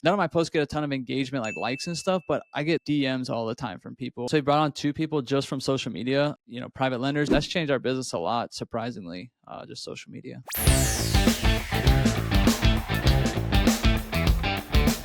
none of my posts get a ton of engagement, like likes and stuff, but I get DMs all the time from people. So we brought on 2 people just from social media, private lenders. That's changed our business a lot, surprisingly, just social media.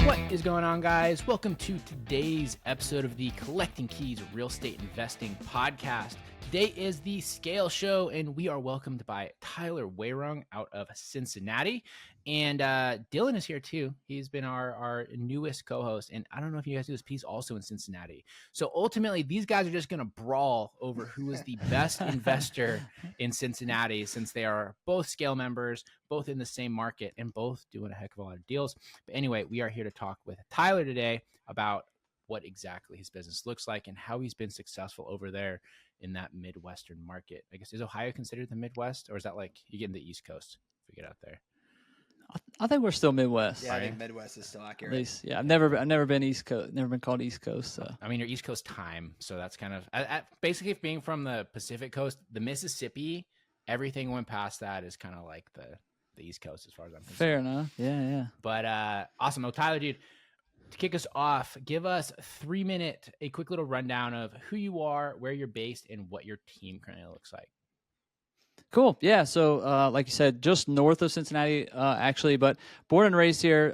What is going on, guys? Welcome to today's episode of the Collecting Keys Real Estate Investing Podcast. Today is the Scale Show, and we are welcomed by Tyler Wehrung out of Cincinnati. And Dylan is here too. He's been our newest co-host. And I don't know if you guys do this, he's also in Cincinnati. So ultimately, these guys are just going to brawl over who is the best investor in Cincinnati, since they are both Scale members, both in the same market, and both doing a heck of a lot of deals. But anyway, we are here to talk with Tyler today about what exactly his business looks like and how he's been successful over there in that Midwestern market. I guess, is Ohio considered the Midwest, or is that like you get in the East Coast if we get out there? I think we're still Midwest. Yeah, I think Midwest is still accurate. At least, yeah. I've never been East Coast. Never been called East Coast. So. I mean, you're East Coast time, so that's kind of basically being from the Pacific Coast, the Mississippi. Everything went past that is kind of like the East Coast as far as I'm concerned. Fair enough. Yeah. But awesome. Well, Tyler, dude, to kick us off, give us a quick little rundown of who you are, where you're based, and what your team currently looks like. Cool. Yeah. So, like you said, just north of Cincinnati, actually, but born and raised here,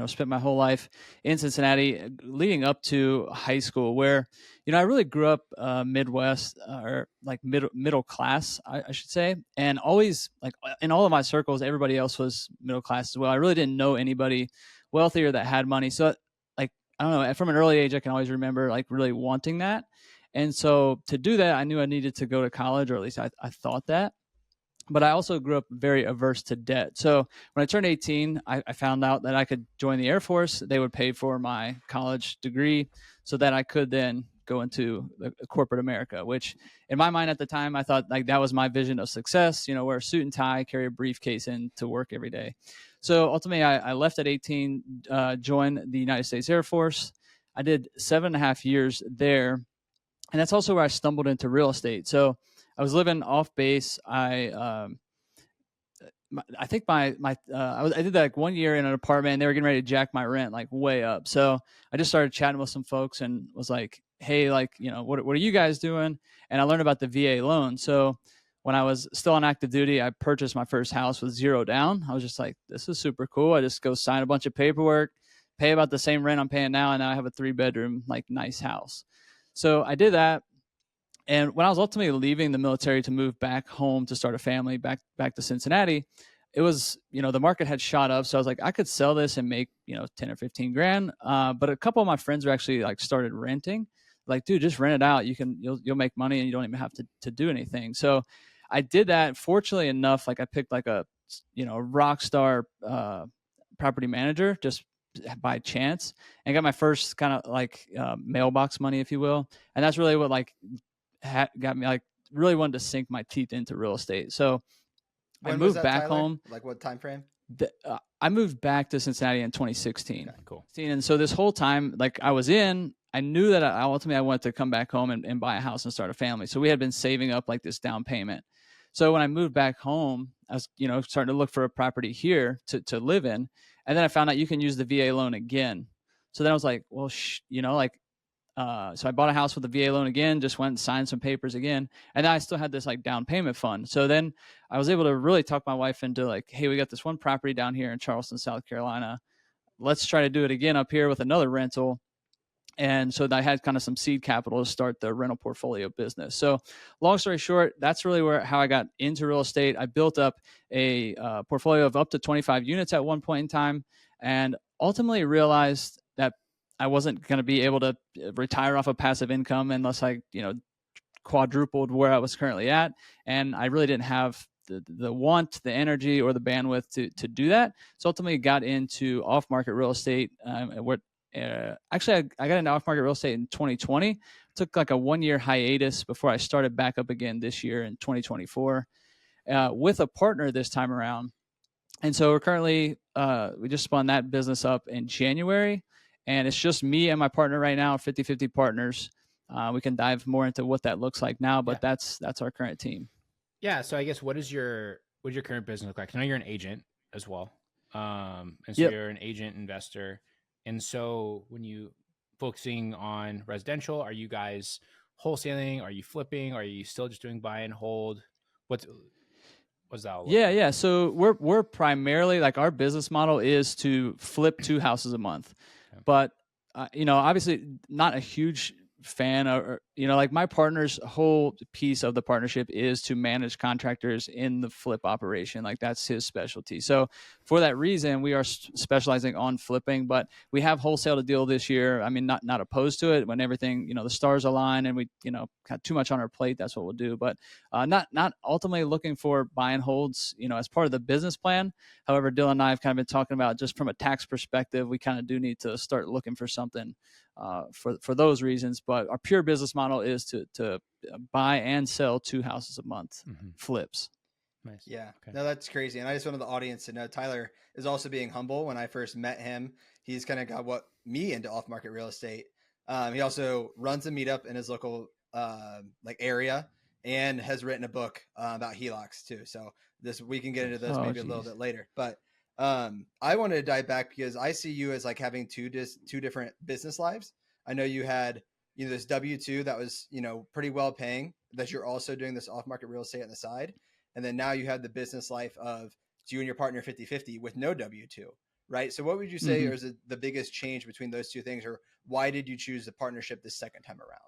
spent my whole life in Cincinnati leading up to high school, where, I really grew up Midwest, or like middle class, I should say. And always, like, in all of my circles, everybody else was middle class as well. I really didn't know anybody wealthier that had money. So, like, I don't know, from an early age, I can always remember like really wanting that. And so to do that, I knew I needed to go to college, or at least I thought that. But I also grew up very averse to debt. So when I turned 18, I found out that I could join the Air Force. They would pay for my college degree so that I could then go into the corporate America, which in my mind at the time, I thought like that was my vision of success, wear a suit and tie, carry a briefcase in to work every day. So ultimately, I left at 18, joined the United States Air Force. I did 7.5 years there. And that's also where I stumbled into real estate. So I was living off base. I think I did that like 1 year in an apartment, and they were getting ready to jack my rent like way up. So I just started chatting with some folks and was like, hey, like, what are you guys doing? And I learned about the VA loan. So when I was still on active duty, I purchased my first house with zero down. I was just like, this is super cool. I just go sign a bunch of paperwork, pay about the same rent I'm paying now, and now I have a 3-bedroom, like, nice house. So I did that. And when I was ultimately leaving the military to move back home to start a family back to Cincinnati, it was, the market had shot up. So I was like, I could sell this and make, 10 or 15 grand. But a couple of my friends were actually like started renting. Like, dude, just rent it out. You'll make money and you don't even have to do anything. So I did that. Fortunately enough, like I picked like a, rock star property manager just by chance, and got my first kind of like mailbox money, if you will. And that's really what like got me like really wanted to sink my teeth into real estate. So I moved back home. Like what time frame? I moved back to Cincinnati in 2016. Okay, cool. And so this whole time, like I knew that I wanted to come back home and buy a house and start a family. So we had been saving up like this down payment. So when I moved back home, I was, starting to look for a property here to live in. And then I found out you can use the VA loan again. So then I was like, well, so I bought a house with the VA loan again, just went and signed some papers again. And then I still had this like down payment fund. So then I was able to really talk my wife into like, hey, we got this one property down here in Charleston, South Carolina. Let's try to do it again up here with another rental. And so I had kind of some seed capital to start the rental portfolio business. So long story short, that's really how I got into real estate. I built up a portfolio of up to 25 units at one point in time, and ultimately realized that I wasn't going to be able to retire off of passive income unless I, quadrupled where I was currently at. And I really didn't have the want, the energy, or the bandwidth to do that. So ultimately got into off-market real estate. Actually, I got into off-market real estate in 2020. Took like a 1-year hiatus before I started back up again this year in 2024 with a partner this time around. And so we're currently, we just spun that business up in January. And it's just me and my partner right now, 50-50 partners. We can dive more into what that looks like now, but that's our current team. Yeah. So I guess what does your current business look like? I know you're an agent as well. And so you're an agent investor. And so when you focusing on residential, are you guys wholesaling? Are you flipping? Are you still just doing buy and hold? What's that all look like? Yeah. So we're primarily, like, our business model is to flip 2 houses a month, Okay. but obviously not a huge fan like my partner's whole piece of the partnership is to manage contractors in the flip operation. Like, that's his specialty. So for that reason, we are specializing on flipping, but we have wholesale to deal this year. I mean, not opposed to it when everything, the stars align and we, got too much on our plate. That's what we'll do. But not ultimately looking for buy and holds, as part of the business plan. However, Dylan and I have kind of been talking about, just from a tax perspective, we kind of do need to start looking for something for those reasons. But our pure business model is to buy and sell 2 houses a month, flips. Nice. Yeah. Okay. No, that's crazy. And I just wanted the audience to know Tyler is also being humble. When I first met him, he's kind of got what me into off-market real estate. He also runs a meetup in his local area and has written a book about HELOCs too. So we can get into those maybe a little bit later. But I wanted to dive back because I see you as like having two different business lives. I know you had this W-2 that was pretty well paying, that you're also doing this off-market real estate on the side. And then now you have the business life of you and your partner 50-50 with no W-2, right? So what would you say is the biggest change between those two things, or why did you choose the partnership this second time around?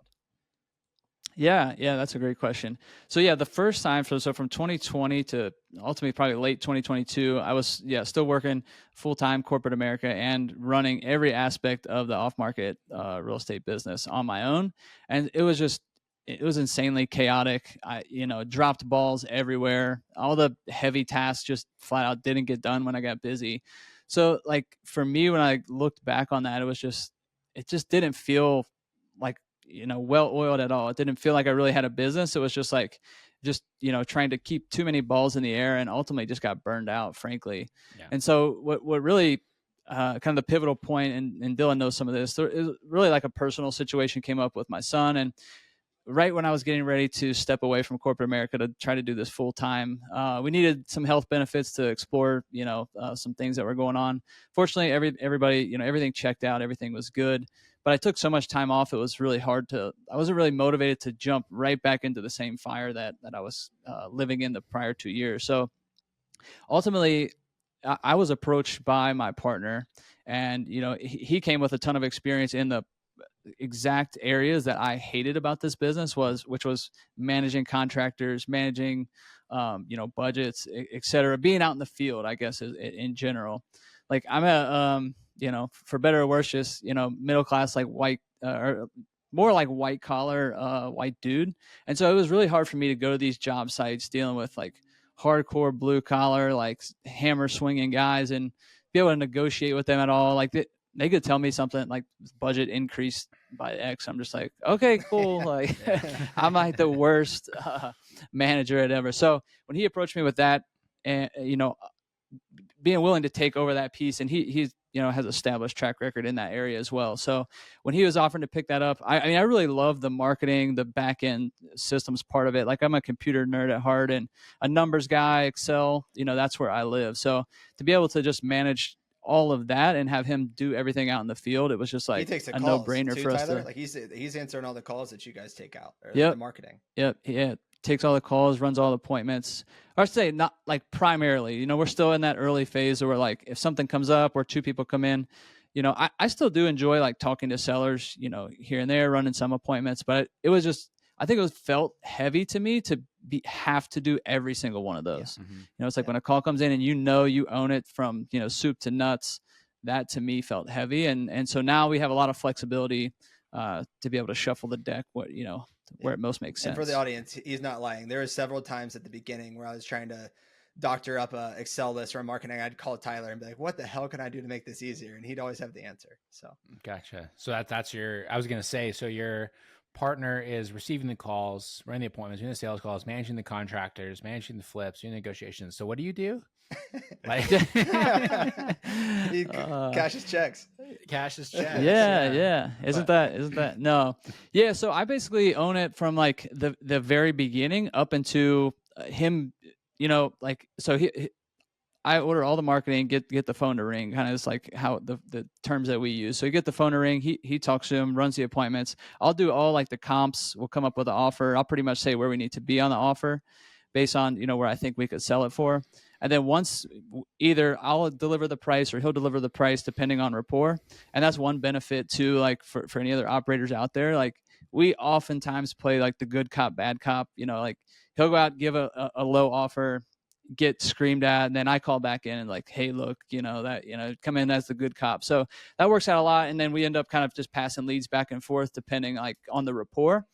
Yeah, that's a great question. So yeah, the first time, so from 2020 to ultimately probably late 2022, I was still working full-time corporate America and running every aspect of the off-market real estate business on my own. And it was insanely chaotic. I dropped balls everywhere. All the heavy tasks just flat out didn't get done when I got busy. So like for me, when I looked back on that, it just didn't feel like well oiled at all. It didn't feel like I really had a business. It was just like trying to keep too many balls in the air, and ultimately just got burned out, frankly. Yeah. And so what really kind of the pivotal point, and Dylan knows some of this, there is really like a personal situation came up with my son. And right when I was getting ready to step away from corporate America to try to do this full time, we needed some health benefits to explore, some things that were going on. Fortunately, everybody, everything checked out, everything was good. But I took so much time off, it was really hard I wasn't really motivated to jump right back into the same fire that I was living in the prior 2 years. So ultimately, I was approached by my partner, and, he came with a ton of experience in the exact areas that I hated about this business, which was managing contractors, managing, budgets, et cetera, being out in the field, I guess, in general. Like, I'm for better or worse, just, middle class, like white, or more like white collar, white dude. And so it was really hard for me to go to these job sites dealing with like hardcore blue collar, like hammer swinging guys, and be able to negotiate with them at all. Like they could tell me something like budget increased by X. I'm just like, okay, cool. Like I'm like the worst manager at ever. So when he approached me with that, and being willing to take over that piece, and he's has established track record in that area as well. So when he was offering to pick that up, I mean, I really love the marketing, the back end systems part of it. Like, I'm a computer nerd at heart and a numbers guy, Excel, that's where I live. So to be able to just manage all of that and have him do everything out in the field, it was just like a no-brainer for us. Like he's answering all the calls that you guys take out, or the marketing. Yep. Yeah. Takes all the calls, runs all the appointments. Or I say not like primarily, we're still in that early phase where like if something comes up or two people come in, I still do enjoy like talking to sellers, here and there, running some appointments, but it was just, I think it felt heavy to me to have to do every single one of those. Yeah. It's like when a call comes in and you own it from, soup to nuts, that to me felt heavy. And so now we have a lot of flexibility to be able to shuffle the deck, where it most makes sense. And for the audience, he's not lying. There were several times at the beginning where I was trying to doctor up a Excel list or a marketing. I'd call Tyler and be like, what the hell can I do to make this easier? And he'd always have the answer. So gotcha. So that's I was going to say, so your partner is receiving the calls, running the appointments, doing the sales calls, managing the contractors, managing the flips, doing negotiations. So what do you do? Like he cashes checks. Yeah. Isn't that no? Yeah. So I basically own it from like the very beginning up into him. Like, so I order all the marketing, get the phone to ring, kind of is like how the terms that we use. So you get the phone to ring, he talks to him, runs the appointments. I'll do all like the comps. We'll come up with an offer. I'll pretty much say where we need to be on the offer based on, where I think we could sell it for. And then once either I'll deliver the price or he'll deliver the price depending on rapport. And that's one benefit too, like for any other operators out there. Like we oftentimes play like the good cop, bad cop, like he'll go out, give a low offer, get screamed at, and then I call back in and like, hey, look, come in as the good cop. So that works out a lot. And then we end up kind of just passing leads back and forth depending like on the rapport.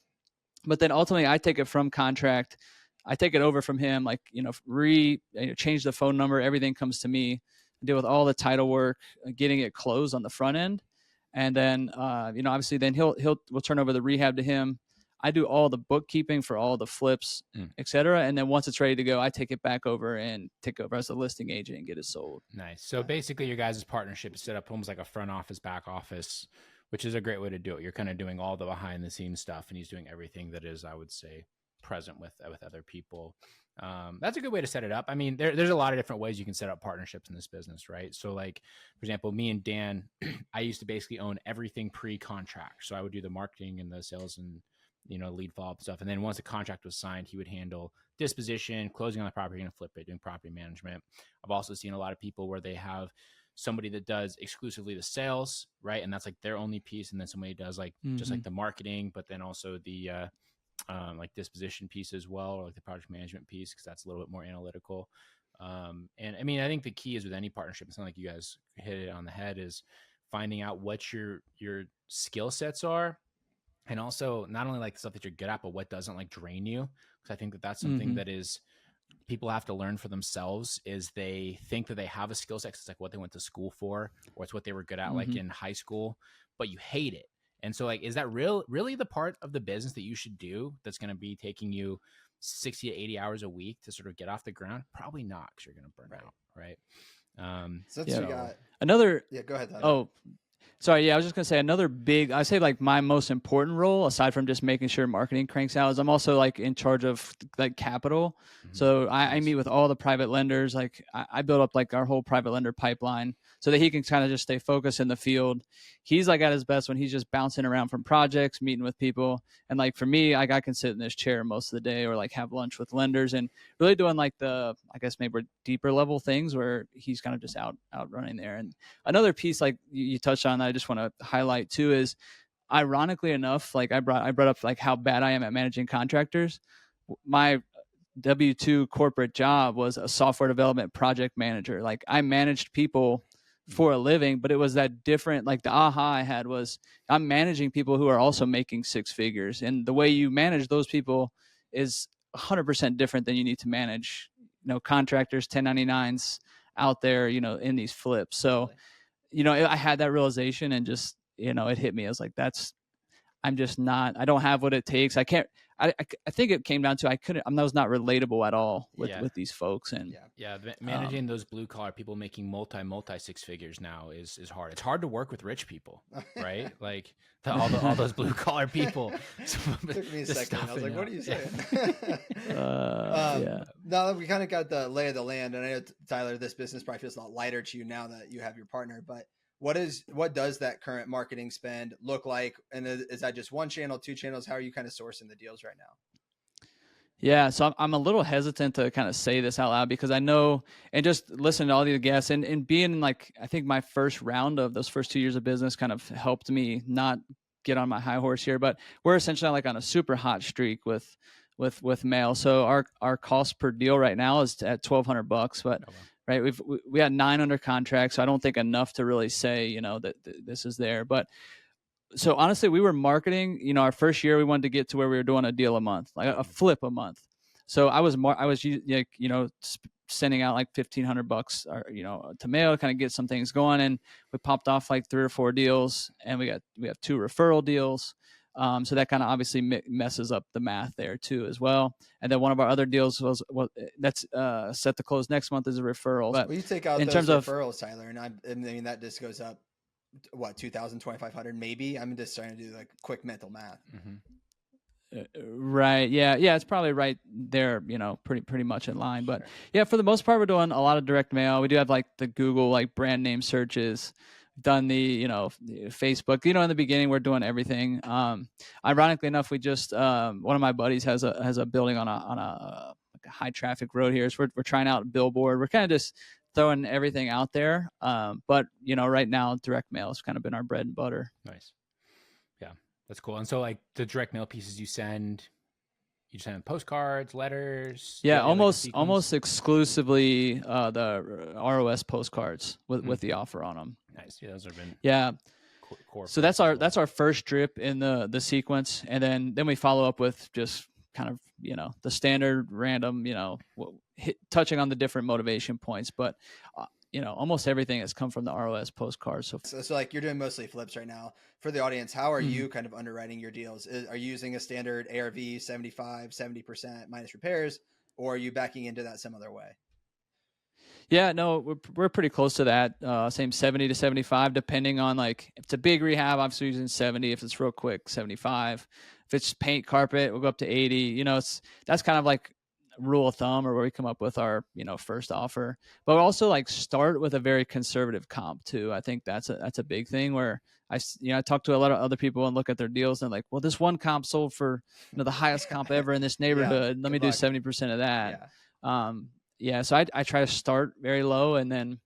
But then ultimately I take it from contract. I take it over from him, like, change the phone number. Everything comes to me. I deal with all the title work, getting it closed on the front end. And then, obviously then we'll turn over the rehab to him. I do all the bookkeeping for all the flips, et cetera. And then once it's ready to go, I take it back over and take over as a listing agent and get it sold. Nice. So basically your guys' partnership is set up almost like a front office, back office, which is a great way to do it. You're kind of doing all the behind the scenes stuff and he's doing everything that is, I would say, present with other people. That's a good way to set it up. I mean, there's a lot of different ways you can set up partnerships in this business, right? So like, for example, me and Dan, I used to basically own everything pre-contract. So I would do the marketing and the sales and, lead follow-up stuff. And then once the contract was signed, he would handle disposition, closing on the property and flip it, doing property management. I've also seen a lot of people where they have somebody that does exclusively the sales, right? And that's like their only piece. And then somebody does like, just like the marketing, but then also the, like disposition piece as well, or like the project management piece, because that's a little bit more analytical. And I mean, I think the key is with any partnership, it's not like you guys hit it on the head, is finding out what your skill sets are. And also not only like the stuff that you're good at, but what doesn't like drain you. Because I think that that's something that is people have to learn for themselves, is they think that they have a skill set. It's like what they went to school for, or it's what they were good at like in high school, but you hate it. And so like, is that really the part of the business that you should do that's going to be taking you 60 to 80 hours a week to sort of get off the ground? Probably not, because you're going to burn out, right? Since we got another. Yeah, go ahead, Tyler. Oh, sorry. Yeah, I was just going to say another big, I say like my most important role, aside from just making sure marketing cranks out, is I'm also like in charge of like capital. So I meet with all the private lenders. Like I build up like our whole private lender pipeline so that he can kind of just stay focused in the field. He's like at his best when he's just bouncing around from projects, meeting with people. And like for me, like I can sit in this chair most of the day or like have lunch with lenders and really doing like the, I guess maybe deeper level things where he's kind of just out running there. And another piece like you touched on that I just want to highlight too is, ironically enough, like I brought up like how bad I am at managing contractors. My W-2 corporate job was a software development project manager. Like I managed people for a living, but it was that different, like the aha I had was I'm managing people who are also making six figures. And the way you manage those people is 100% different than you need to manage, contractors, 1099s out there, in these flips. So, I had that realization and just, it hit me. I was like, I'm just not, I don't have what it takes. I can't, I think it came down to, I was not relatable at all with these folks. And managing those blue collar people making multi six figures now is hard. It's hard to work with rich people, right? Like all those blue collar people. Took me a second. I was like, what are you saying? Yeah. Now that we kind of got the lay of the land, and I know, Tyler, this business probably feels a lot lighter to you now that you have your partner, but what does that current marketing spend look like? And is that just one channel, two channels? How are you kind of sourcing the deals right now? Yeah, so I'm a little hesitant to kind of say this out loud because I know, and just listening to all the guests and being like, I think my first round of those first 2 years of business kind of helped me not get on my high horse here, but we're essentially like on a super hot streak with mail. So our cost per deal right now is at $1,200, but right, we had 9 under contract, so I don't think enough to really say, that this is there, but. So honestly, we were marketing, our first year, we wanted to get to where we were doing a deal a month, like a flip a month. So I was like, sending out like $1,500 or, to mail to kind of get some things going. And we popped off like 3 or 4 deals and we have 2 referral deals. So that kind of obviously messes up the math there too, as well. And then one of our other deals was that's set to close next month as a referral. But you take out in those terms referrals, Tyler, and I mean, that just goes up, what, 2,000, 2,500 maybe. I'm just trying to do like quick mental math. Right. Yeah. Yeah. It's probably right there, pretty much in line. But Sure. yeah, for the most part, we're doing a lot of direct mail. We do have like the Google, like brand name searches, done the Facebook, in the beginning, we're doing everything. Ironically enough, we just, one of my buddies has a building on a like a high traffic road here. So we're trying out a billboard. We're kind of just throwing everything out there. But right now, direct mail has kind of been our bread and butter. Nice. Yeah, that's cool. And so like the direct mail pieces you send postcards, letters. Yeah, Do they, like, a sequence? almost exclusively the ROS postcards with the offer on them. Nice. Yeah, those have been Yeah. core. So that's our first drip in the sequence, and then we follow up with just kind of the standard random touching on the different motivation points, but almost everything has come from the ROS postcards. So like you're doing mostly flips right now. For the audience, how are you kind of underwriting your deals? Are you using a standard ARV 75, 70% minus repairs, or are you backing into that some other way? Yeah, no, we're pretty close to that. Same 70 to 75, depending on like if it's a big rehab, obviously using 70. If it's real quick, 75. If it's paint carpet, we'll go up to 80. That's kind of like rule of thumb or where we come up with our first offer. But we also like start with a very conservative comp too. I think that's a big thing where I talk to a lot of other people and look at their deals and like, well, this one comp sold for the highest comp ever in this neighborhood. Yeah, let me do 70% of that. So I try to start very low, and then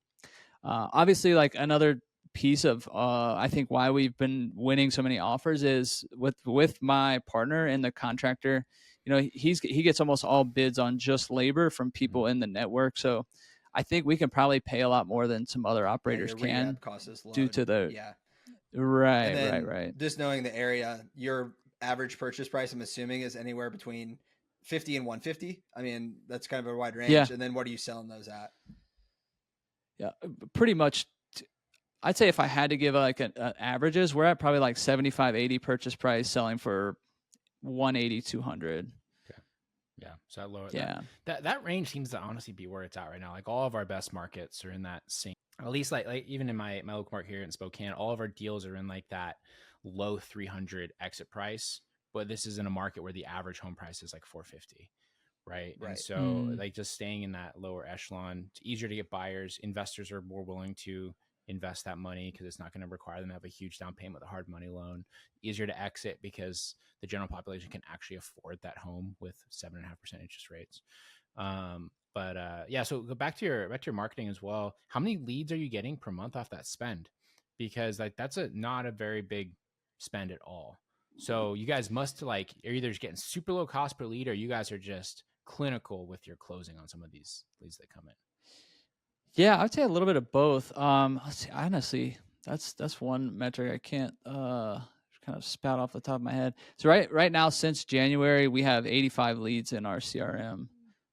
obviously like another piece of I think why we've been winning so many offers is with my partner and the contractor. He gets almost all bids on just labor from people in the network. So I think we can probably pay a lot more than some other operators can due to the right. Just knowing the area, your average purchase price, I'm assuming, is anywhere between 50 and 150. I mean, that's kind of a wide range. Yeah. And then what are you selling those at? Yeah, pretty much. I'd say if I had to give like an averages, we're at probably like 75, 80 purchase price, selling for 180, 200. Okay. Yeah. So that lower. Yeah. That range seems to honestly be where it's at right now. Like all of our best markets are in that same, at least like even in my local market here in Spokane, all of our deals are in like that low 300 exit price. But this is in a market where the average home price is like 450. Right. And so like just staying in that lower echelon, it's easier to get buyers. Investors are more willing to invest that money because it's not going to require them to have a huge down payment with a hard money loan. Easier to exit because the general population can actually afford that home with 7.5% interest rates. So go back to your marketing as well. How many leads are you getting per month off that spend? Because like that's not a very big spend at all. So you guys must like are either just getting super low cost per lead, or you guys are just clinical with your closing on some of these leads that come in. Yeah, I'd say a little bit of both. Let's see, honestly, that's one metric I can't kind of spout off the top of my head. So right now, since January, we have 85 leads in our CRM,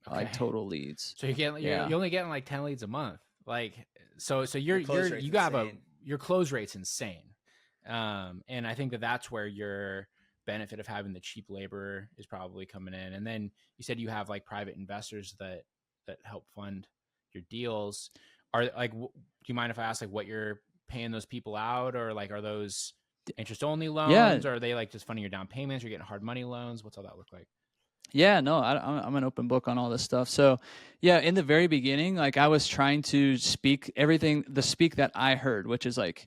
like total leads. So you're only getting like 10 leads a month. Like so your close rate's insane. And I think that's where your benefit of having the cheap labor is probably coming in. And then you said you have like private investors that help fund your deals. Are like, do you mind if I ask like what you're paying those people out, or like are those interest only loans, or are they like just funding your down payments? You're getting hard money loans. What's all that look like? Yeah, no, I'm an open book on all this stuff. So yeah, in the very beginning, like I was trying to speak that I heard, which is like,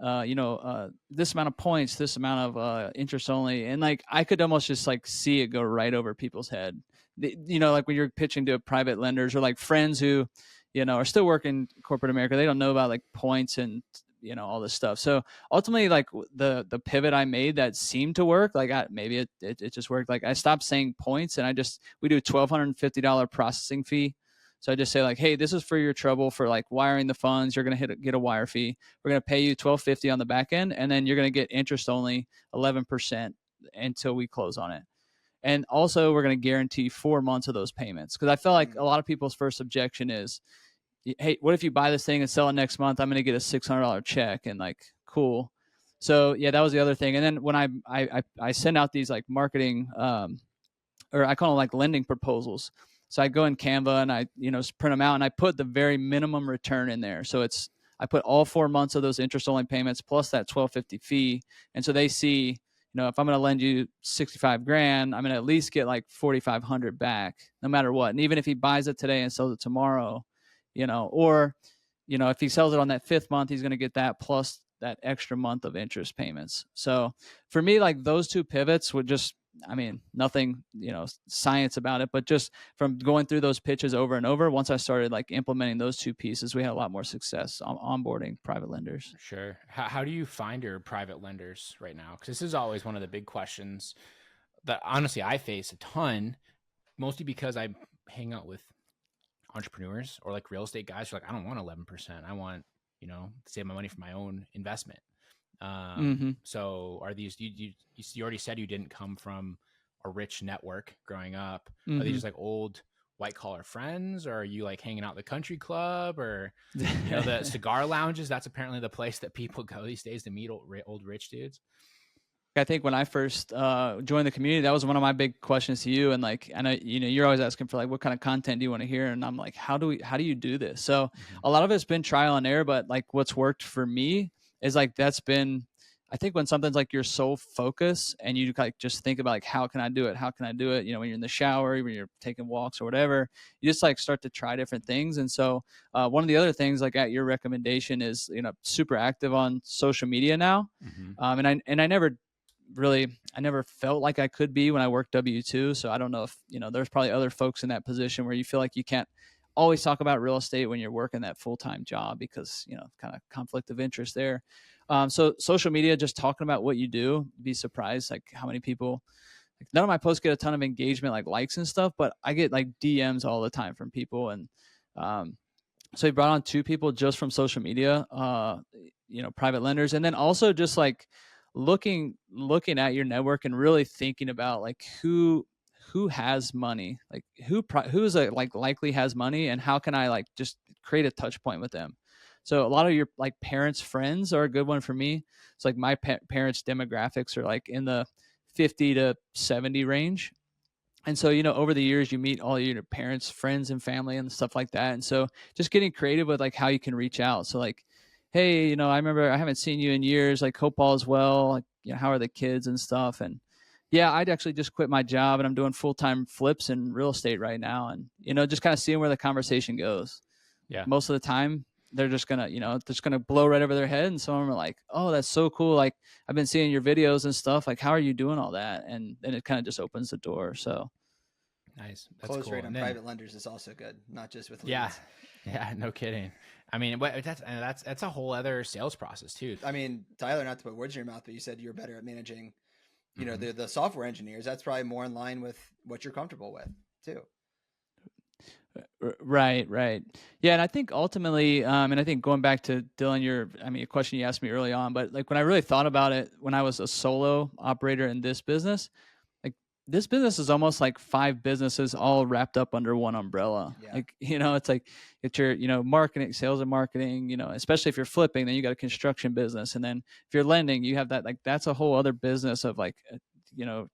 this amount of points, this amount of interest only. And like, I could almost just like see it go right over people's head. Like when you're pitching to private lenders or like friends who, are still working corporate America, they don't know about like points and, all this stuff. So ultimately, like the pivot I made that seemed to work, like maybe it just worked. Like I stopped saying points and we do $1,250 processing fee. So I just say like, hey, this is for your trouble for like wiring the funds. You're going to get a wire fee. We're going to pay you $1,250 on the back end. And then you're going to get interest only 11% until we close on it. And also we're going to guarantee 4 months of those payments. Cause I feel like a lot of people's first objection is, hey, what if you buy this thing and sell it next month? I'm going to get a $600 check and like, cool. So yeah, that was the other thing. And then when I send out these like marketing, or I call them like lending proposals. So I go in Canva and I, print them out and I put the very minimum return in there. So I put all 4 months of those interest only payments plus that $1,250 fee. And so they see, if I'm going to lend you 65 grand, I'm going to at least get like 4,500 back no matter what. And even if he buys it today and sells it tomorrow, or if he sells it on that 5th month, he's going to get that plus that extra month of interest payments. So for me, like those two pivots would just, nothing, science about it, but just from going through those pitches over and over, once I started like implementing those two pieces, we had a lot more success on onboarding private lenders. Sure. How do you find your private lenders right now? Because this is always one of the big questions that honestly I face a ton, mostly because I hang out with entrepreneurs or like real estate guys who are like, I don't want 11%. I want, to save my money for my own investment. So are these, you already said you didn't come from a rich network growing up. Are they just like old white collar friends, or are you like hanging out at the country club, or the cigar lounges? That's apparently the place that people go these days to meet old rich dudes. I think when I first joined the community, that was one of my big questions to you. And like, I know, you're always asking for like, what kind of content do you want to hear? And I'm like, how do you do this? So a lot of it's been trial and error, but like what's worked for me is like, that's been, I think when something's like your sole focus and you like just think about like, how can I do it? How can I do it? When you're in the shower, when you're taking walks or whatever, you just like start to try different things. And so one of the other things like at your recommendation is, super active on social media now. And I never felt like I could be when I worked W-2. So I don't know if, there's probably other folks in that position where you feel like you can't always talk about real estate when you're working that full-time job because, kind of conflict of interest there. So social media, just talking about what you do, be surprised like how many people, like none of my posts get a ton of engagement, like likes and stuff, but I get like DMs all the time from people. And so we brought on 2 people just from social media, private lenders. And then also just like looking at your network and really thinking about like who has money, like who's like likely has money, and how can I like just create a touch point with them. So a lot of your like parents' friends are a good one for me. It's like my parents' demographics are like in the 50 to 70 range. And so, over the years, you meet all your parents, friends, and family and stuff like that. And so just getting creative with like how you can reach out. So like, hey, I remember I haven't seen you in years, like hope all is well. Like, how are the kids and stuff? And yeah, I'd actually just quit my job and I'm doing full-time flips in real estate right now. And, just kind of seeing where the conversation goes. Yeah. Most of the time they're just gonna, just gonna blow right over their head. And some of them are like, oh, that's so cool. Like I've been seeing your videos and stuff. Like, how are you doing all that? And then it kind of just opens the door. So nice. That's close cool. rate on private lenders is also good, not just with leads. Yeah, no kidding. I mean, that's a whole other sales process too. I mean, Tyler, not to put words in your mouth, but you said you're better at managing, the software engineers. That's probably more in line with what you're comfortable with too. Right. Yeah. And I think ultimately, and I think going back to Dylan, a question you asked me early on, but like when I really thought about it, when I was a solo operator in this business, like this business is almost like 5 businesses all wrapped up under one umbrella. Yeah. Like, it's like it's your, marketing, sales and marketing, especially if you're flipping, then you got a construction business. And then if you're lending, you have that, like, that's a whole other business of like,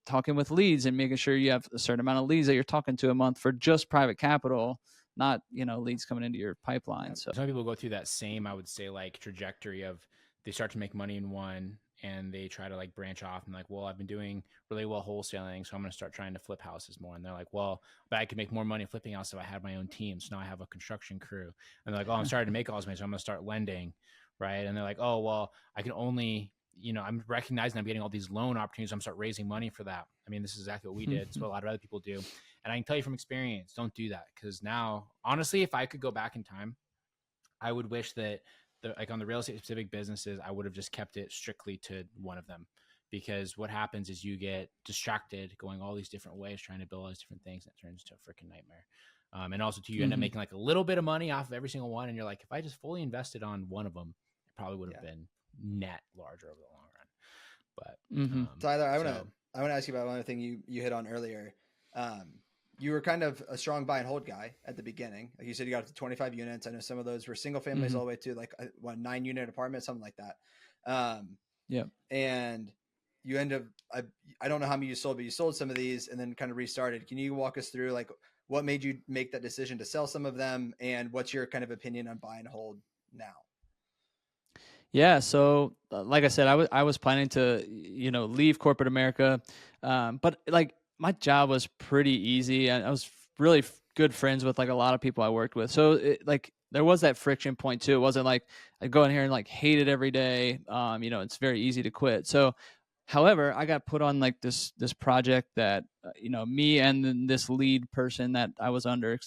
talking with leads and making sure you have a certain amount of leads that you're talking to a month for just private capital, not, leads coming into your pipeline. So some people go through that same, I would say, like trajectory of they start to make money in one and they try to like branch off and like, well, I've been doing really well wholesaling, so I'm going to start trying to flip houses more. And they're like, well, but I could make more money flipping houses if I had my own team. So now I have a construction crew. And they're like, oh, I'm starting to make all this money, so I'm going to start lending. Right. And they're like, oh, well, I can only, I'm recognizing I'm getting all these loan opportunities. I'm start raising money for that. I mean, this is exactly what we did. It's what a lot of other people do. And I can tell you from experience, don't do that. Because now, honestly, if I could go back in time, I would wish that like on the real estate specific businesses, I would have just kept it strictly to one of them. Because what happens is you get distracted going all these different ways, trying to build all these different things, and it turns into a freaking nightmare. And also too, you end up making like a little bit of money off of every single one. And you're like, if I just fully invested on one of them, it probably would have been net larger over the long run. But Tyler, I want to ask you about one other thing you hit on earlier. You were kind of a strong buy and hold guy at the beginning. Like you said, you got up to 25 units. I know some of those were single families all the way to like 9-unit apartment, something like that. And you end up, I don't know how many you sold, but you sold some of these and then kind of restarted. Can you walk us through like what made you make that decision to sell some of them, and what's your kind of opinion on buy and hold now? Yeah. So, like I said, I was planning to, leave corporate America, but like my job was pretty easy, and I was really good friends with like a lot of people I worked with. So, like there was that friction point too. It wasn't like I go in here and like hate it every day. It's very easy to quit. So, however, I got put on like this project that me and then this lead person that I was under.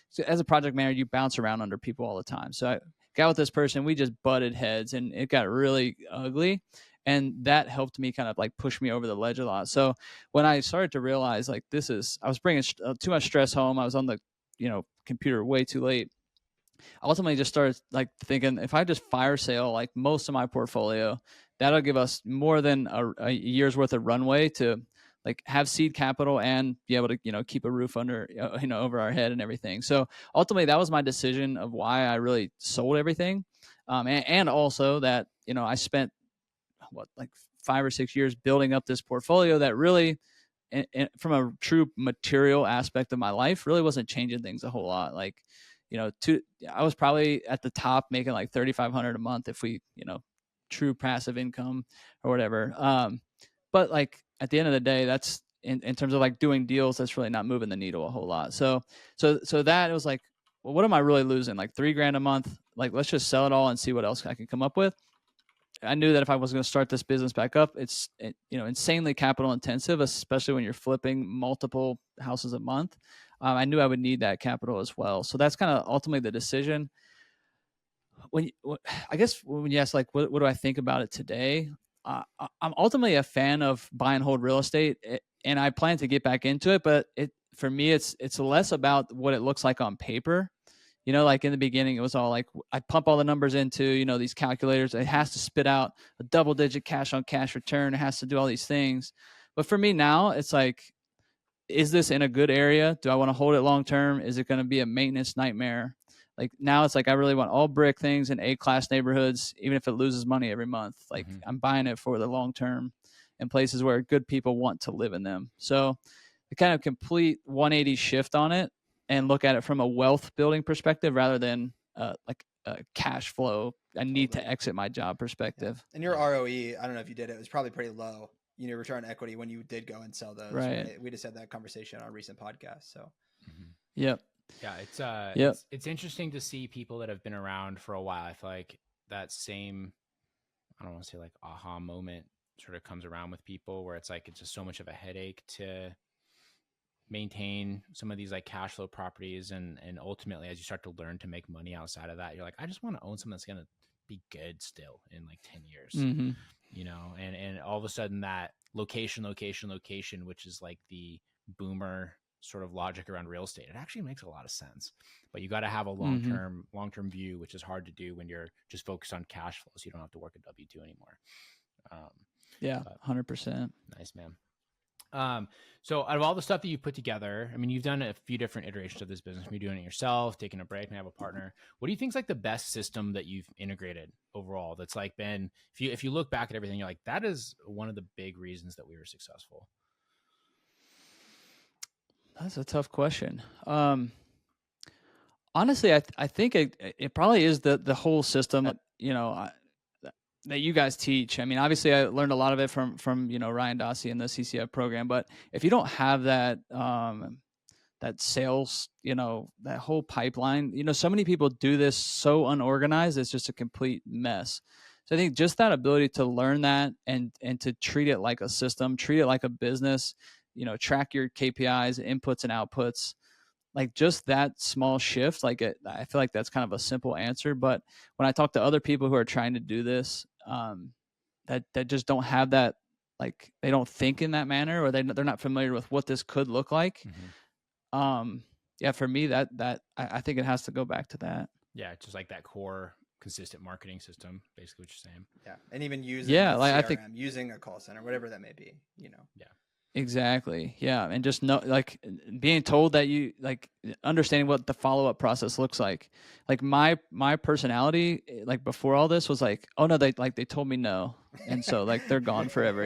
So as a project manager, you bounce around under people all the time. So I got with this person, we just butted heads, and it got really ugly. And that helped me kind of like push me over the ledge a lot. So when I started to realize like I was bringing too much stress home. I was on the computer way too late. I ultimately just started like thinking, if I just fire sale like most of my portfolio, that'll give us more than a year's worth of runway to like have seed capital and be able to keep a roof under over our head and everything. So ultimately, that was my decision of why I really sold everything, and also that I spent like 5 or 6 years building up this portfolio that really, and from a true material aspect of my life, really wasn't changing things a whole lot. Like, I was probably at the top making like 3,500 a month if we, true passive income or whatever. But like at the end of the day, that's in terms of like doing deals, that's really not moving the needle a whole lot. So that it was like, well, what am I really losing? Like $3,000 a month? Like, let's just sell it all and see what else I can come up with. I knew that if I was going to start this business back up, it's insanely capital intensive, especially when you're flipping multiple houses a month. I knew I would need that capital as well. So that's kind of ultimately the decision. I guess when you ask like what do I think about it today, I'm ultimately a fan of buy and hold real estate, and I plan to get back into it. But for me, it's less about what it looks like on paper. Like in the beginning, it was all like I'd pump all the numbers into, these calculators. It has to spit out a double digit cash on cash return. It has to do all these things. But for me now, it's like, is this in a good area? Do I want to hold it long term? Is it going to be a maintenance nightmare? Like now it's like I really want all brick things in A-class neighborhoods, even if it loses money every month. Like I'm buying it for the long term in places where good people want to live in them. So the kind of complete 180 shift on it and look at it from a wealth building perspective rather than like a cash flow. I need to exit my job perspective. Yeah. And your ROE, I don't know if you did it was probably pretty low. Return on equity when you did go and sell those. Right? We just had that conversation on a recent podcast. So, yep. Yeah, it's interesting to see people that have been around for a while. I feel like that same, I don't want to say like aha moment sort of comes around with people where it's like it's just so much of a headache to maintain some of these like cash flow properties, and ultimately as you start to learn to make money outside of that, you're like, I just want to own something that's going to be good still in like 10 years. And all of a sudden that location, which is like the boomer sort of logic around real estate, it actually makes a lot of sense. But you got to have a long-term view, which is hard to do when you're just focused on cash flow, so you don't have to work a W-2 anymore. 100%. Nice, man. So out of all the stuff that you put together, I mean, you've done a few different iterations of this business. You're doing it yourself, taking a break, and have a partner. What do you think is like the best system that you've integrated overall? That's like been, if you look back at everything, you're like, that is one of the big reasons that we were successful. That's a tough question. Honestly, I think it probably is the whole system that, that you guys teach. I mean, obviously I learned a lot of it from Ryan Dossie and the CCF program, but if you don't have that, that sales, that whole pipeline, so many people do this so unorganized, it's just a complete mess. So I think just that ability to learn that and to treat it like a system, treat it like a business, track your KPIs, inputs and outputs, like just that small shift, I feel like that's kind of a simple answer. But when I talk to other people who are trying to do this, that just don't have that, like they don't think in that manner, or they're not familiar with what this could look like. For me, that I think it has to go back to that. Yeah, just like that core consistent marketing system, basically what you're saying. Yeah, and even using CRM, I think using a call center, whatever that may be. Yeah. Exactly. Yeah. And just like being told that you like understanding what the follow-up process looks like. Like my personality, like before all this was like, oh no, they told me no. And so like, they're gone forever,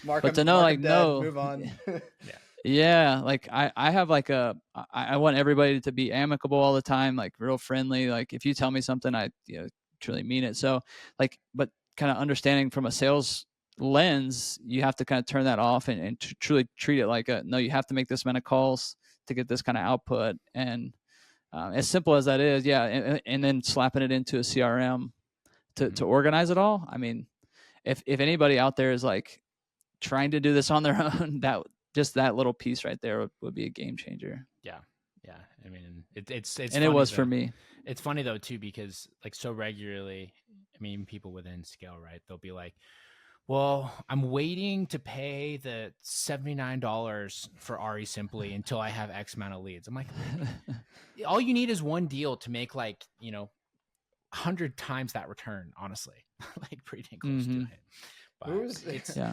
but to know like, no, move on. Yeah. Like I have like I want everybody to be amicable all the time, like real friendly. Like if you tell me something, I, truly mean it. So like, but kind of understanding from a sales lens, you have to kind of turn that off and truly treat it like no, you have to make this amount of calls to get this kind of output. And as simple as that is, yeah, and then slapping it into a CRM to organize it all. I mean, if anybody out there is like trying to do this on their own, that just that little piece right there would be a game changer. Yeah. I mean, it's and it was for me. It's funny though too, because like so regularly, I mean, even people within scale, right? They'll be like, well, I'm waiting to pay the $79 for RE Simply until I have X amount of leads. I'm like, all you need is one deal to make like, 100 times that return, honestly. Like pretty dang close to it. But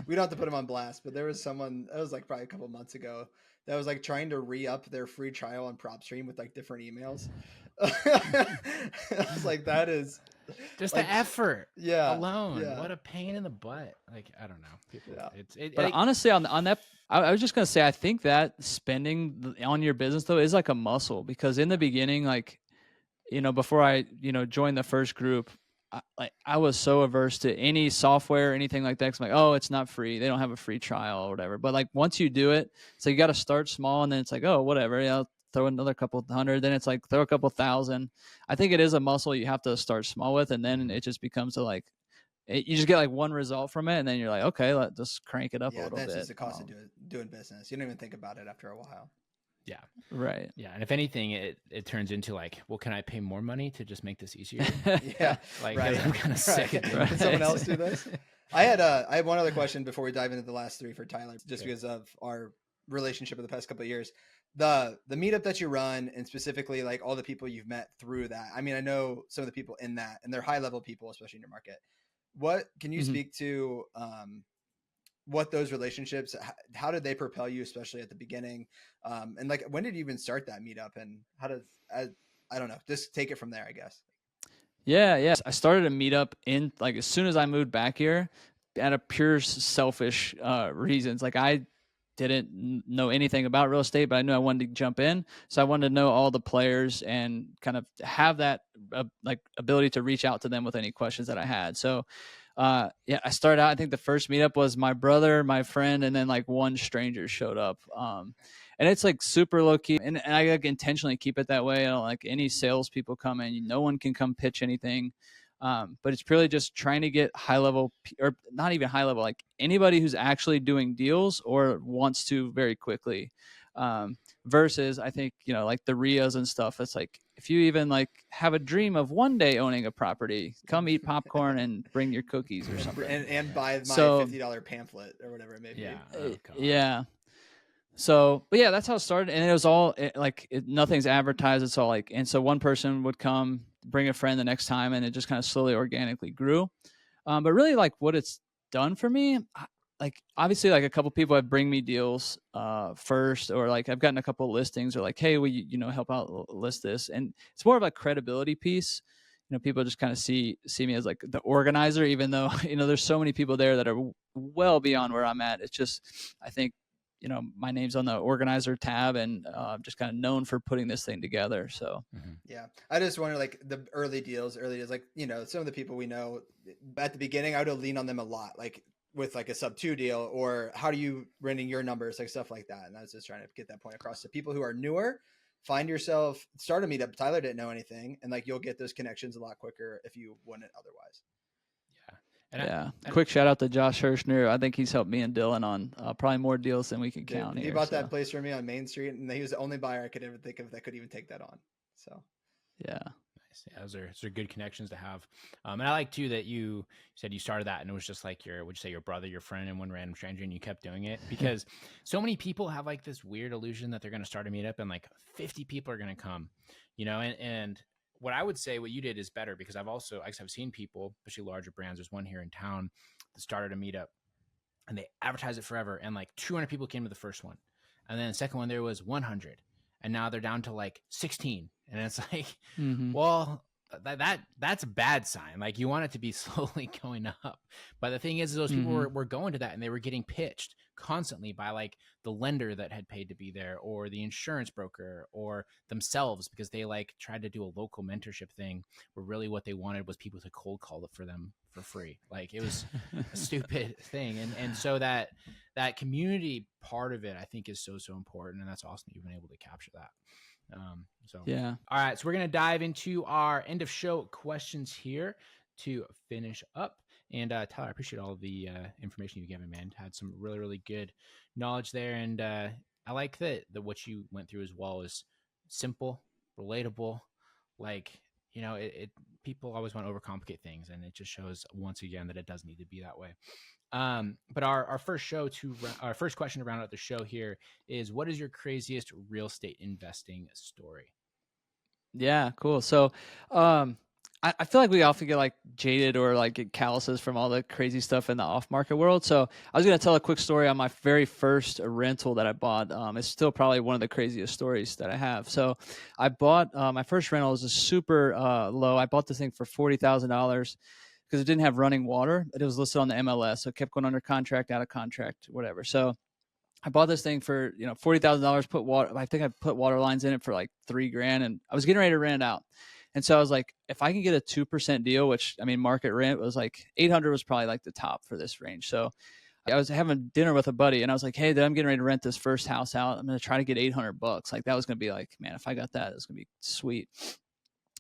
we don't have to put him on blast, but there was someone that was like probably a couple months ago that was like trying to re-up their free trial on PropStream with like different emails. I was like, that is just like, the effort alone. Yeah. What a pain in the butt. Like, I don't know. People, but like, honestly, on that, I was just going to say, I think that spending on your business though is like a muscle, because in the beginning, like, before I, joined the first group, I was so averse to any software or anything like that. 'Cause I'm like, oh, it's not free. They don't have a free trial or whatever. But like once you do it, so you got to start small, and then it's like, oh, whatever. Yeah, I'll throw another couple hundred. Then it's like throw a couple thousand. I think it is a muscle you have to start small with, and then it just becomes you just get like one result from it, and then you're like, okay, let's just crank it up a little bit. Yeah, that's just the cost of doing business. You don't even think about it after a while. Yeah. Right. Yeah. And if anything, it turns into like, well, can I pay more money to just make this easier? Yeah. Like, right. I'm kind of sick of doing Can someone else do this? I had one other question before we dive into the last three for Tyler, just because of our relationship in the past couple of years. The meetup that you run, and specifically like all the people you've met through that. I mean, I know some of the people in that, and they're high level people, especially in your market. What can you speak to? What those relationships, how did they propel you, especially at the beginning? And like, when did you even start that meetup, and how does, I don't know, just take it from there, I guess. Yeah. I started a meetup in like, as soon as I moved back here, out of pure selfish reasons. Like I didn't know anything about real estate, but I knew I wanted to jump in. So I wanted to know all the players and kind of have that like ability to reach out to them with any questions that I had. So I started out, I think the first meetup was my brother, my friend, and then like one stranger showed up. And it's like super low key, and I like intentionally keep it that way. I don't like any salespeople come in. No one can come pitch anything. But it's purely just trying to get high level, or not even high level, like anybody who's actually doing deals or wants to very quickly. Versus I think, like the RIAs and stuff, it's like, if you even like have a dream of one day owning a property, come eat popcorn and bring your cookies or something. And buy my $50 pamphlet or whatever it may be. Yeah. So, but yeah, that's how it started. And it was all nothing's advertised. It's all like, and so one person would come, bring a friend the next time, and it just kind of slowly organically grew. But really like what it's done for me, like obviously like a couple people have bring me deals first, or like I've gotten a couple of listings, or like, hey, will you help out list this? And it's more of a credibility piece. People just kind of see me as like the organizer, even though, there's so many people there that are well beyond where I'm at. It's just, I think, my name's on the organizer tab, and just kind of known for putting this thing together. So, yeah, I just wonder, like the early deals, like, some of the people we know at the beginning, I would lean on them a lot, like with like a sub 2 deal, or how do you running your numbers, like stuff like that. And I was just trying to get that point across to people who are newer. Find yourself, start a meetup. Tyler didn't know anything, and like you'll get those connections a lot quicker if you wouldn't otherwise. Quick shout out to Josh Hirschner. I think he's helped me and Dylan on probably more deals than we can count. He bought that place for me on Main Street, and he was the only buyer I could ever think of that could even take that on. So, yeah, nice. Yeah, those are good connections to have. And I like too that you said you started that, and it was just like your brother, your friend, and one random stranger, and you kept doing it, because so many people have like this weird illusion that they're going to start a meetup and like 50 people are going to come, and what I would say what you did is better, because I've seen people, especially larger brands. There's one here in town that started a meetup, and they advertised it forever, and like 200 people came to the first one, and then the second one there was 100, and now they're down to like 16, and it's like, well, that's a bad sign. Like, you want it to be slowly going up. But the thing is those people were going to that, and they were getting pitched constantly by like the lender that had paid to be there, or the insurance broker, or themselves, because they like tried to do a local mentorship thing where really what they wanted was people to cold call it for them for free. Like, it was a stupid thing. And so that community part of it, I think, is so important, and that's awesome that you've been able to capture that. Yeah. All right. So we're going to dive into our end of show questions here to finish up. And Tyler, I appreciate all the information you've given, man. Had some really, really good knowledge there. And I like that what you went through as well is simple, relatable. Like, you know, people always want to overcomplicate things, and it just shows once again that it does need to be that way. But our first question to round out the show here is, what is your craziest real estate investing story? Yeah, cool. So, I feel like we often get like jaded or like get calluses from all the crazy stuff in the off market world. So I was going to tell a quick story on my very first rental that I bought. It's still probably one of the craziest stories that I have. So I bought, my first rental was a super low. I bought this thing for $40,000 because it didn't have running water, but it was listed on the MLS. So it kept going under contract, out of contract, whatever. So I bought this thing for, $40,000, put water. I think I put water lines in it for like $3,000, and I was getting ready to rent it out. And so I was like, if I can get a 2% deal, which I mean, market rent was like 800 was probably like the top for this range. So I was having dinner with a buddy, and I was like, hey, I'm getting ready to rent this first house out. I'm going to try to get $800. Like, that was going to be like, man, if I got that, it was going to be sweet.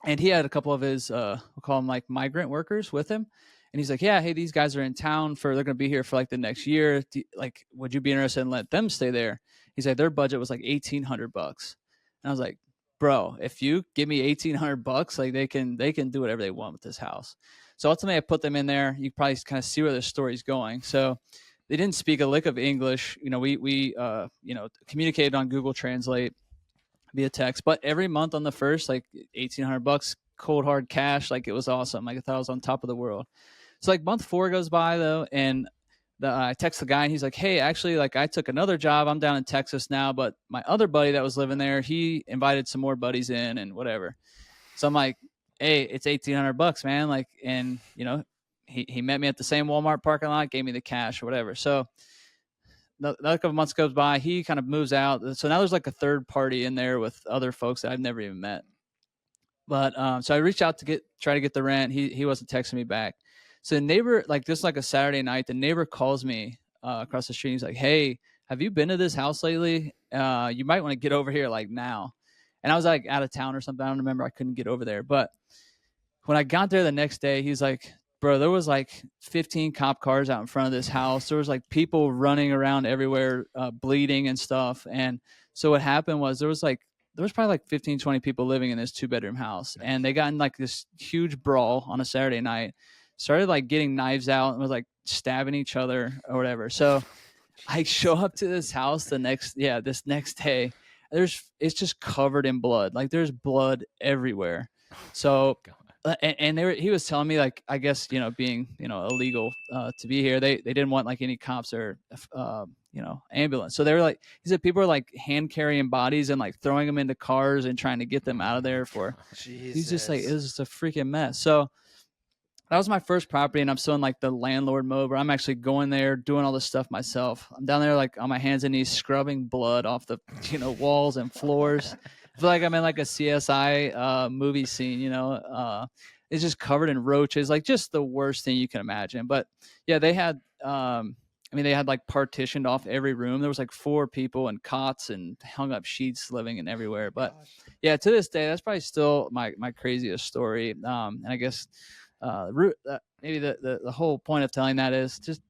And he had a couple of his, we'll call them like migrant workers with him. And he's like, yeah, hey, these guys are in town they're going to be here for like the next year. Like, would you be interested in let them stay there? He's like, their budget was like $1,800. And I was like, bro, if you give me $1,800, like they can do whatever they want with this house. So ultimately I put them in there. You probably kind of see where the story's going. So they didn't speak a lick of English. We communicated on Google Translate via text, but every month on the first, like $1,800, cold hard cash. Like, it was awesome. Like, I thought I was on top of the world. So like month 4 goes by though, and I text the guy, and he's like, hey, actually, like, I took another job. I'm down in Texas now, but my other buddy that was living there, he invited some more buddies in and whatever. So I'm like, hey, it's $1,800, man. Like, and he met me at the same Walmart parking lot, gave me the cash or whatever. So another couple months goes by, he kind of moves out. So now there's like a third party in there with other folks that I've never even met. But so I reached out to try to get the rent. He wasn't texting me back. So the neighbor, like, this is like a Saturday night, the neighbor calls me across the street. He's like, hey, have you been to this house lately? You might want to get over here like now. And I was like out of town or something. I don't remember. I couldn't get over there. But when I got there the next day, he's like, bro, there was like 15 cop cars out in front of this house. There was like people running around everywhere, bleeding and stuff. And so what happened was there was probably like 15, 20 people living in this 2-bedroom house. Nice. And they got in like this huge brawl on a Saturday night, started like getting knives out and was like stabbing each other or whatever. So I show up to this house this next day. It's just covered in blood. Like, there's blood everywhere. So, and he was telling me, like, I guess, being, illegal to be here, they didn't want like any cops or, ambulance. So they were like, he said people are like hand carrying bodies and like throwing them into cars and trying to get them out of there he's just like, it was just a freaking mess. So that was my first property, and I'm still in like the landlord mode where I'm actually going there, doing all this stuff myself. I'm down there like on my hands and knees, scrubbing blood off the, walls and floors. I feel like I'm in like a CSI movie scene, it's just covered in roaches, like just the worst thing you can imagine. But yeah, they had, they had like partitioned off every room. There was like 4 people and cots and hung up sheets living in everywhere. But yeah, to this day, that's probably still my craziest story. And I guess, maybe the whole point of telling that is just,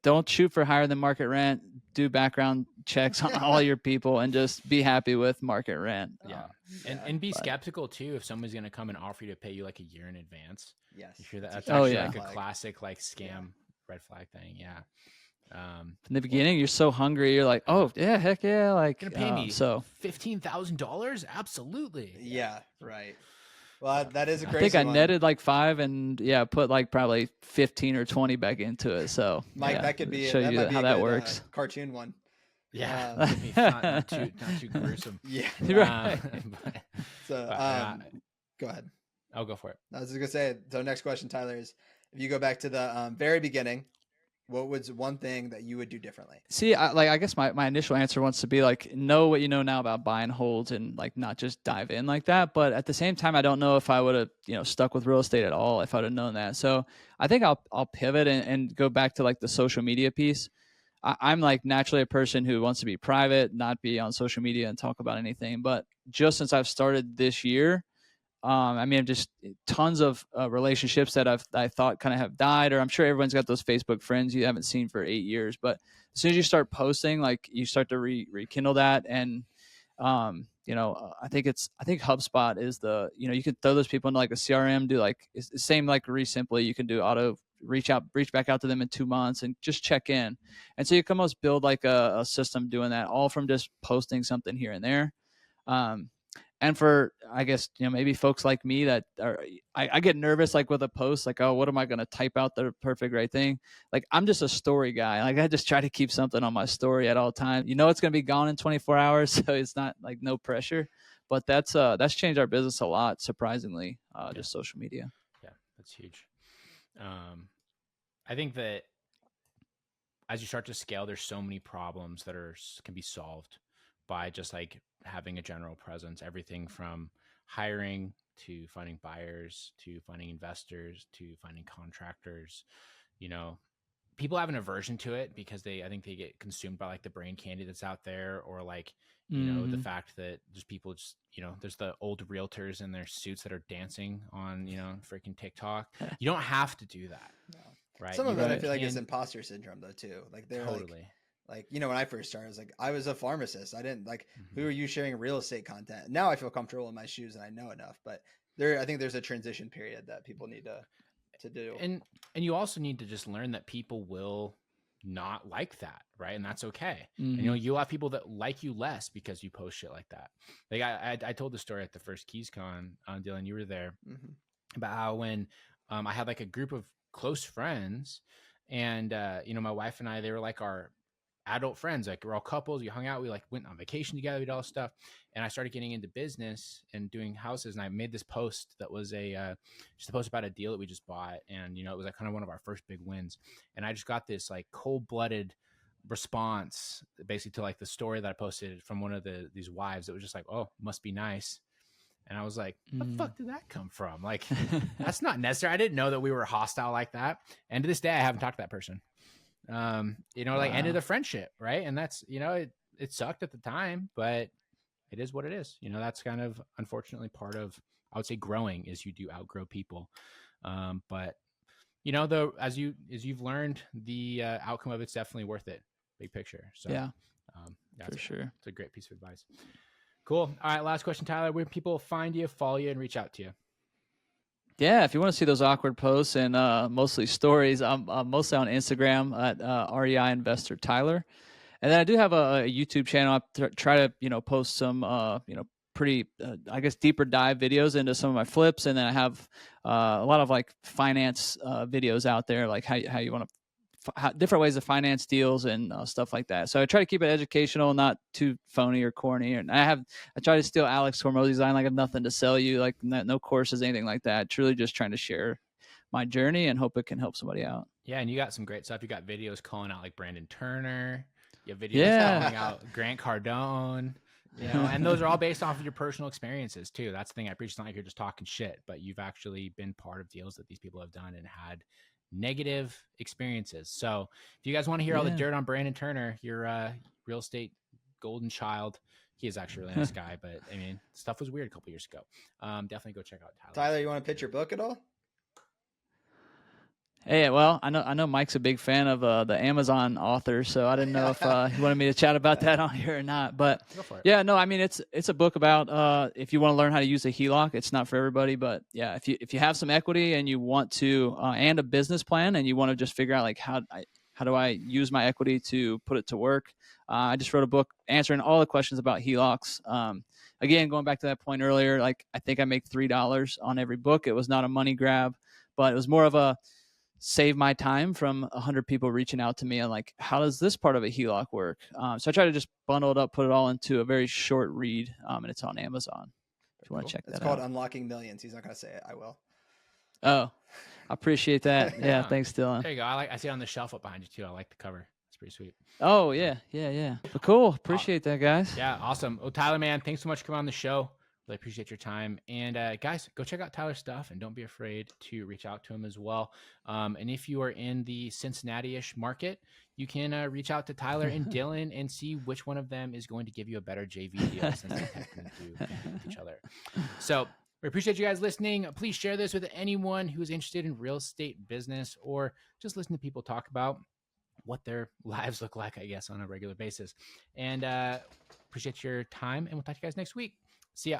don't shoot for higher than market rent. Do background checks on all your people and just be happy with market rent. Yeah. And be skeptical too if someone's going to come and offer you to pay you like a year in advance. Yes. You hear that? That's actually like a classic like scam red flag thing. Yeah. In the beginning, you're so hungry. You're like, oh yeah, heck yeah. Like, gonna pay me so $15,000? Absolutely. Yeah. Right. Well, that is a crazy I think I one. netted like 5 and put like probably 15 or 20 back into it. So Mike, that could be show you might be how a that good, works. Cartoon one. Yeah, not too gruesome. Yeah. Right. So, go ahead. I'll go for it. I was just gonna say. So next question, Tyler, is if you go back to the very beginning, what was one thing that you would do differently? See, I guess my initial answer wants to be like, know what you know now about buy and holds and like not just dive in like that. But at the same time, I don't know if I would have, stuck with real estate at all if I'd have known that. So I think I'll pivot and go back to like the social media piece. I'm like naturally a person who wants to be private, not be on social media and talk about anything. But just since I've started this year, I mean, just tons of relationships that I thought kind of have died, or I'm sure everyone's got those Facebook friends you haven't seen for 8 years. But as soon as you start posting, like you start to rekindle that. And I think HubSpot is you can throw those people into like a CRM, do like it's the same like Resimply. You can do auto reach back out to them in 2 months and just check in. And so you can almost build like a system doing that all from just posting something here and there. And for, I guess, maybe folks like me that are, I get nervous like with a post, like, oh, what am I going to type out the perfect right thing? Like, I'm just a story guy. Like, I just try to keep something on my story at all times. It's going to be gone in 24 hours. So it's not like no pressure, but that's changed our business a lot, surprisingly, just social media. Yeah, that's huge. I think that as you start to scale, there's so many problems that can be solved by just like having a general presence, everything from hiring to finding buyers to finding investors to finding contractors. People have an aversion to it because I think they get consumed by like the brain candy that's out there, or like, the fact that just people just, there's the old realtors in their suits that are dancing on, freaking TikTok. You don't have to do that. No. Right. Some of it I feel like is imposter syndrome though too. Like they're totally. Like, when I first started, I was a pharmacist. I didn't who are you sharing real estate content? Now I feel comfortable in my shoes and I know enough, but I think there's a transition period that people need to do. And you also need to just learn that people will not like that. Right. And that's okay. Mm-hmm. And you'll have people that like you less because you post shit like that. Like I told the story at the first KeysCon, Dylan, you were there, about how when I had like a group of close friends and, my wife and I, they were like our adult friends, like we're all couples, we hung out, we like went on vacation together, we did all this stuff. And I started getting into business and doing houses. And I made this post that was just a post about a deal that we just bought. And, it was like kind of one of our first big wins. And I just got this like cold-blooded response basically to like the story that I posted from one of these wives that was just like, oh, must be nice. And I was like, the fuck did that come from? Like, that's not necessary. I didn't know that we were hostile like that. And to this day, I haven't talked to that person. Like ended the friendship, right? And that's, it sucked at the time, but it is what it is. That's kind of unfortunately part of, I would say, growing is you do outgrow people. But as you've learned, the outcome of it's definitely worth it. Big picture. So yeah, for sure. It's a great piece of advice. Cool. All right. Last question, Tyler. Where can people find you, follow you, and reach out to you? Yeah, if you want to see those awkward posts and mostly stories, I'm mostly on Instagram at REI Investor Tyler, and then I do have a YouTube channel. I try to post some pretty I guess deeper dive videos into some of my flips, and then I have a lot of like finance videos out there, like how you want to different ways to finance deals and stuff like that. So I try to keep it educational, not too phony or corny. And I try to steal Alex Hormozzi's line, like I have nothing to sell you, like no courses, anything like that. Truly just trying to share my journey and hope it can help somebody out. Yeah, and you got some great stuff. You got videos calling out like Brandon Turner. You have videos calling out Grant Cardone. And those are all based off of your personal experiences too. That's the thing I appreciate. It's not like you're just talking shit, but you've actually been part of deals that these people have done and had negative experiences. So if you guys want to hear all the dirt on Brandon Turner, your real estate golden child, he is actually a really nice guy, but I mean, stuff was weird a couple years ago. Definitely go check out Tyler. Tyler, you want to pitch your book at all? Hey, well, I know Mike's a big fan of the Amazon author, so I didn't know if he wanted me to chat about that on here or not. But yeah, no, I mean it's a book about if you want to learn how to use a HELOC. It's not for everybody, but yeah, if you have some equity and you want to and a business plan and you want to just figure out like how do I use my equity to put it to work, I just wrote a book answering all the questions about HELOCs. Again, going back to that point earlier, like I think I make $3 on every book. It was not a money grab, but it was more of a save my time from 100 people reaching out to me and like, how does this part of a HELOC work? So I try to just bundle it up, put it all into a very short read, and it's on Amazon. If you want to check It's that called out. Unlocking Millions. He's not going to say it. I will. Oh, I appreciate that. Yeah, thanks, Dylan. There you go. I see it on the shelf up behind you too. I like the cover. It's pretty sweet. Oh yeah. But cool. Appreciate that, guys. Yeah, awesome. Well, Tyler, man, thanks so much for coming on the show. Really appreciate your time. And guys, go check out Tyler's stuff and don't be afraid to reach out to him as well. And if you are in the Cincinnati-ish market, you can reach out to Tyler and Dylan and see which one of them is going to give you a better JV deal since they technically do compete with each other. So we appreciate you guys listening. Please share this with anyone who is interested in real estate business or just listen to people talk about what their lives look like, I guess, on a regular basis. And appreciate your time, and we'll talk to you guys next week. See ya.